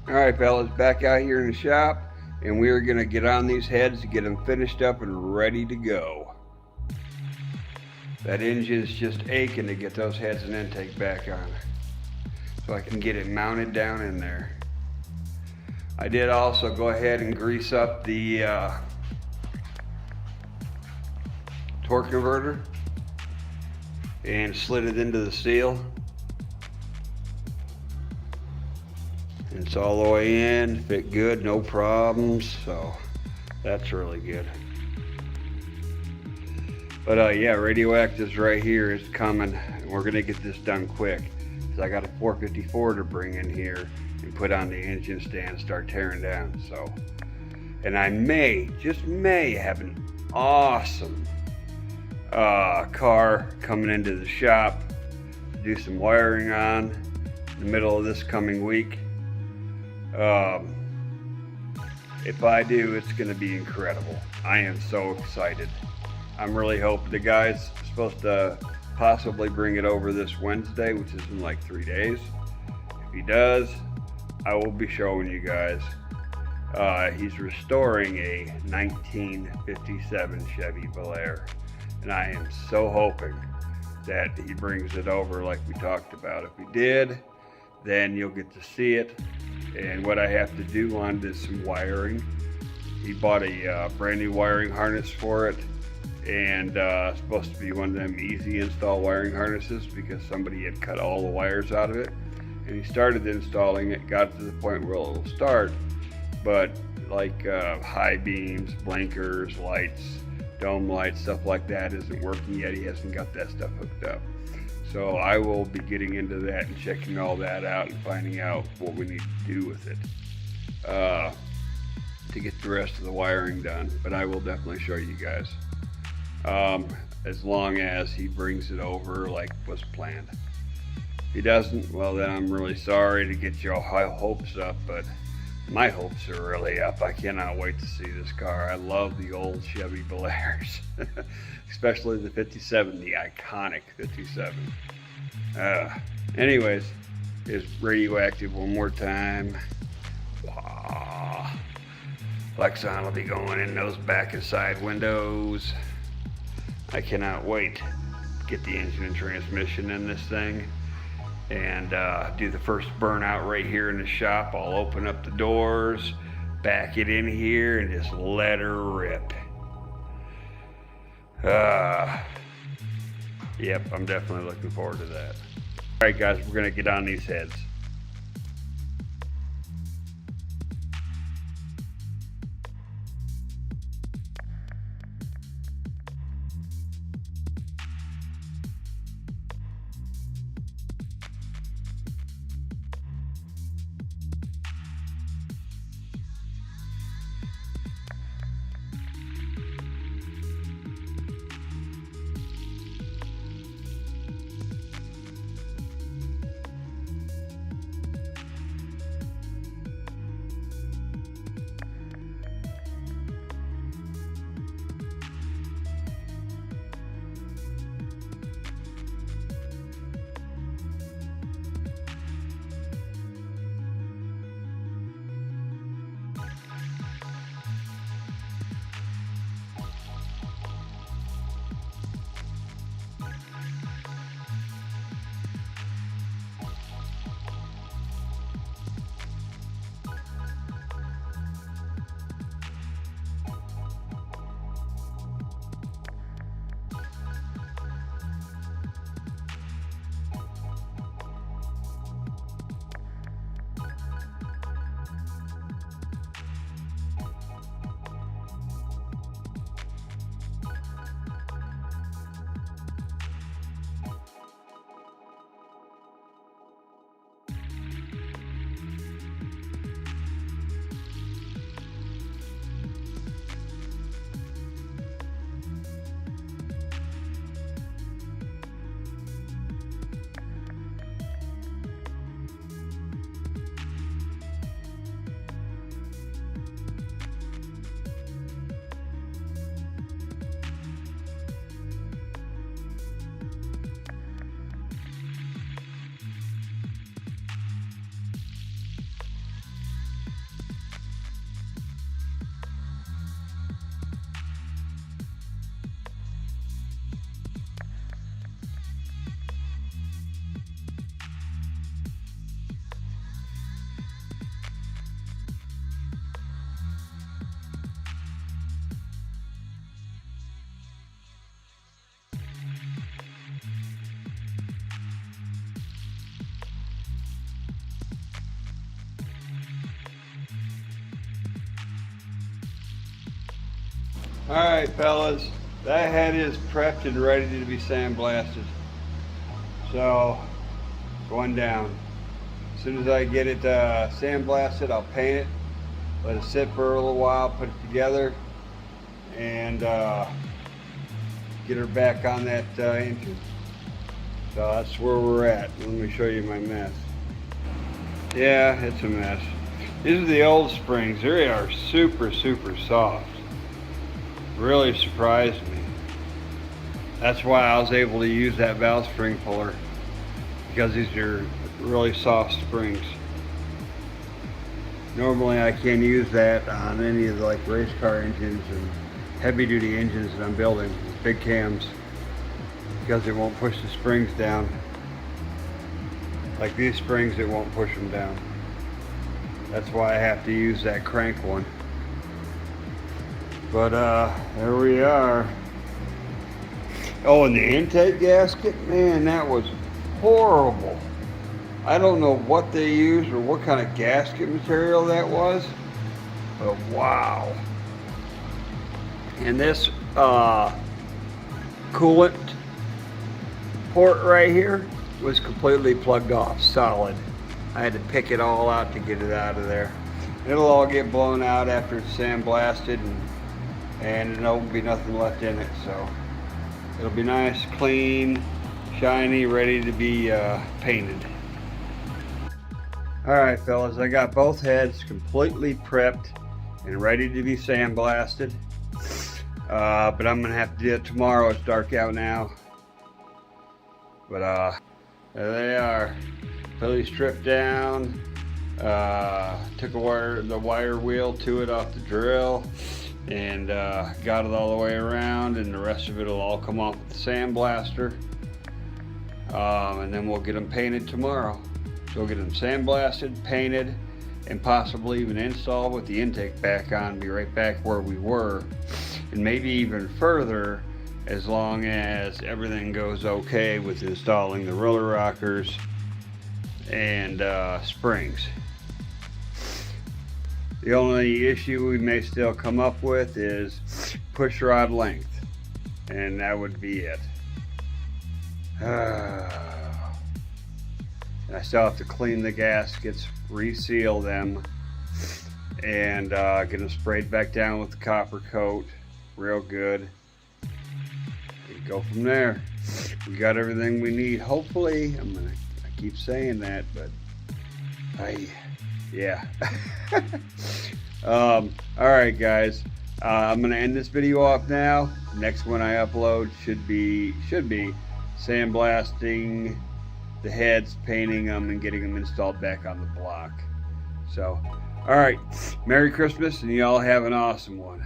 Alright fellas, back out here in the shop, and we are going to get on these heads to get them finished up and ready to go. That engine's just aching to get those heads and intake back on, so I can get it mounted down in there. I did also go ahead and grease up the torque converter and slid it into the seal. It's all the way in, fit good, no problems, so that's really good. But yeah, radioactives right here is coming, and we're gonna get this done quick, because I got a 454 to bring in here and put on the engine stand and start tearing down. So, and I may, just may, have an awesome car coming into the shop to do some wiring on in the middle of this coming week. If I do, it's going to be incredible. I am so excited. I'm really hoping the guy's supposed to possibly bring it over this Wednesday, which is in like 3 days. If he does, I will be showing you guys. He's restoring a 1957 Chevy Bel Air, and I am so hoping that he brings it over like we talked about. If he did, then you'll get to see it. And what I have to do on is some wiring. He bought a brand new wiring harness for it, and it's supposed to be one of them easy install wiring harnesses because somebody had cut all the wires out of it. And he started installing it, got to the point where it'll start, but like high beams, blinkers, lights, dome lights, stuff like that isn't working yet. He hasn't got that stuff hooked up. So I will be getting into that and checking all that out and finding out what we need to do with it to get the rest of the wiring done. But I will definitely show you guys, as long as he brings it over like was planned. If he doesn't, well then I'm really sorry to get your high hopes up, but my hopes are really up. I cannot wait to see this car. I love the old Chevy Bel Airs, especially the 57, the iconic 57. Anyways, it's radioactive one more time. Lexon will be going in those back and side windows. I cannot wait to get the engine and transmission in this thing and do the first burnout right here in the shop. I'll open up the doors, back it in here, and just let her rip. Yep, I'm definitely looking forward to that. All right, guys, we're gonna get on these heads. Alright fellas, that head is prepped and ready to be sandblasted. So, going down. As soon as I get it sandblasted, I'll paint it, let it sit for a little while, put it together, and get her back on that engine. So that's where we're at. Let me show you my mess. Yeah, it's a mess. These are the old springs. They are super soft. Really surprised me. That's why I was able to use that valve spring puller, because these are really soft springs. Normally I can't use that on any of the like race car engines and heavy duty engines that I'm building with big cams, because it won't push the springs down. Like these springs, it won't push them down. That's why I have to use that crank one. But there we are. Oh, and the intake gasket, man, that was horrible. I don't know what they used or what kind of gasket material that was, but wow. And this coolant port right here was completely plugged off, solid. I had to pick it all out to get it out of there. It'll all get blown out after it's sandblasted, and there'll be nothing left in it. So it'll be nice, clean, shiny, ready to be painted. All right, fellas, I got both heads completely prepped and ready to be sandblasted. But I'm gonna have to do it tomorrow. It's dark out now. But there they are, completely stripped down. Took the wire wheel to it off the drill, and got it all the way around, and the rest of it will all come off with the sandblaster. And then we'll get them painted tomorrow. So we'll get them sandblasted, painted, and possibly even installed with the intake back on, be right back where we were, and maybe even further, as long as everything goes okay with installing the roller rockers and springs. The only issue we may still come up with is push rod length, and that would be it. I still have to clean the gaskets, reseal them, and get them sprayed back down with the copper coat real good. And go from there. We got everything we need, hopefully. I keep saying that, but yeah. All right, guys. I'm gonna end this video off now. Next one I upload should be sandblasting the heads, painting them, and getting them installed back on the block. So, all right. Merry Christmas, and y'all have an awesome one.